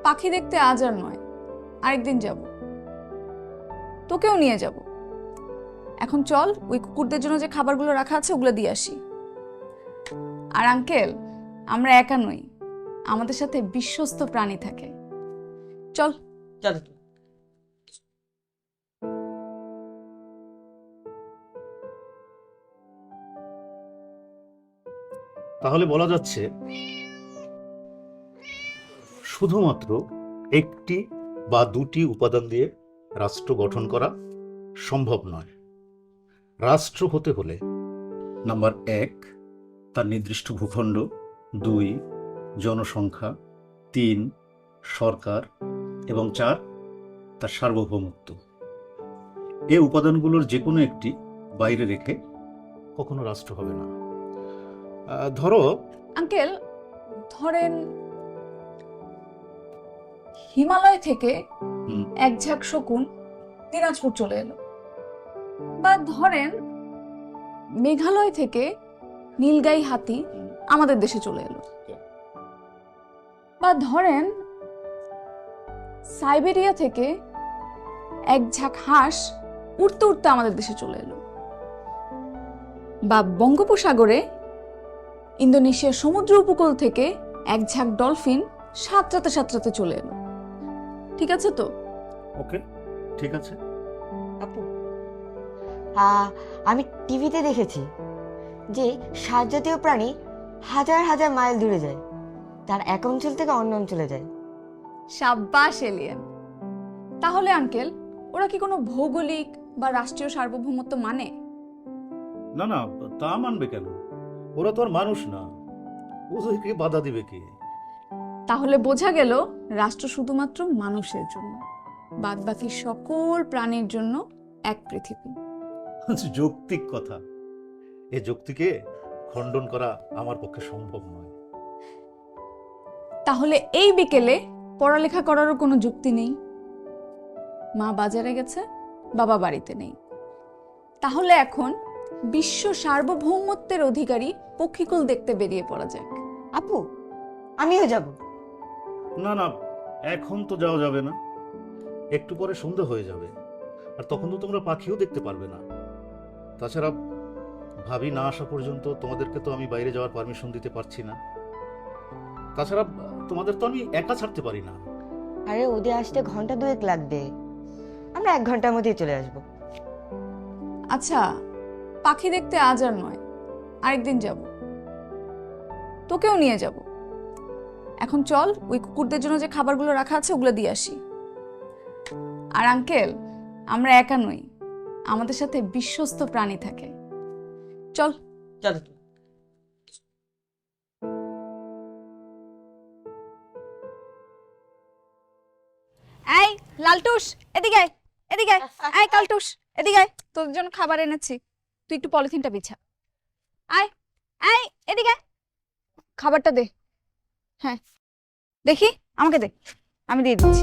পাখি দেখতে আজ আর নয়, আরেকদিন যাব, তোকেও নিয়ে যাব। এখন চল, ওই কুকুরদের জন্য যে খাবারগুলো রাখা আছে ওগুলো দিয়ে আসি। আর আঙ্কেল, আমরা একা নই, আমাদের সাথে বিশ্বস্ত প্রাণী থাকে। চল চল। তাহলে বলা যাচ্ছে শুধুমাত্র একটি বা দুটি উপাদান দিয়ে রাষ্ট্র গঠন করা সম্ভব নয়। রাষ্ট্র হতে হলে নাম্বার 1 তার নির্দিষ্ট ভূখণ্ড, 2 জনসংখ্যা, 3 সরকার এবং 4 তার সার্বভৌমত্ব। এই উপাদানগুলোর যে কোনো একটি বাইরে রেখে কখনো রাষ্ট্র হবে না। ধরো আঙ্কেল, ধরেন হিমালয় থেকে এক ঝাঁক শকুন দিনাজপুর চলে এলো, বা ধরেন মেঘালয় থেকে নীলগাই হাতি আমাদের দেশে চলে এলো, বা ধরেন সাইবেরিয়া থেকে এক ঝাঁক হাঁস উড়তে উড়তে আমাদের দেশে চলে এলো, বা বঙ্গোপসাগরে ইন্দোনেশিয়ার সমুদ্র উপকূল থেকে এক ঝাঁক ডলফিন সাঁতরাতে সাঁতরাতে চলে এলো। ঠিক আছে তো? ওকে, ঠিক আছে। আপু, আমি টিভিতে দেখেছি যে ষাঁড় জাতীয় প্রাণী হাজার হাজার মাইল দূরে যায়, তার এক অঞ্চল থেকে অন্য অঞ্চলে যায়। সাব্বাস এলিয়েন। তাহলে আঙ্কেল, ওরা কি কোনো ভৌগোলিক বা রাষ্ট্রীয় সার্বভৌমত্ব মানে? না না, তা মানবে কেন? ওরা তো আর মানুষ না, ওদেরকে বাধা দিবে কি? তাহলে বোঝা গেল রাষ্ট্র শুধুমাত্র মানুষের জন্য, বাদ বাকি সকল প্রাণীর জন্য এক পৃথিবী। যৌক্তিক কথা। এ যুক্তিকে খণ্ডন করা আমার পক্ষে সম্ভব নয়। তাহলে এই বিকেলে পড়ালেখা করারও কোনো যুক্তি নেই। মা বাজারে গেছে, বাবা বাড়িতে নেই। তাহলে এখন বিশ্ব সার্বভৌমত্বের অধিকারী পক্ষীকুল দেখতে বেরিয়ে পড়া যাক। আপু, আমিও যাব। না না, এখন তো যাওয়া যাবে না, একটু পরে সন্ধ্যা হয়ে যাবে, আর তখন তো তোমরা পাখিও দেখতে পারবে না। তাছাড়া ভাবি না আসা পর্যন্ত তোমাদেরকে তো আমি বাইরে যাওয়ার পারমিশন দিতে পারছি না। তাছাড়া তোমাদের তো আমি একা ছাড়তে পারি না। আরে ওদের আসতে ঘন্টা 2 লাগবে, আমরা 1 ঘন্টার মধ্যেই চলে আসবো। আচ্ছা, পাখি দেখতে আজ আর নয়, আরেকদিন যাব, তোকেও নিয়ে যাব। এখন চল, ওই কুকুরদের জন্য যে খাবারগুলো রাখা আছে ওগুলো দিয়ে আসি। আর আঙ্কেল, আমরা একা নই, আমাদের সাথে বিশ্বস্ত প্রাণী থাকে। চল চল। এই লালটুস, এদিকে আয়, এদিকে আয়। এই কালটুস, এদিকে আয়, তোর জন্য খাবার এনেছি। তুই একটু পলিথিনটা বিছা। আয়, এই এদিকে আয়, খাবারটা দে। হ্যাঁ, দেখি, আমাকে দে, আমি দিয়ে দিচ্ছি।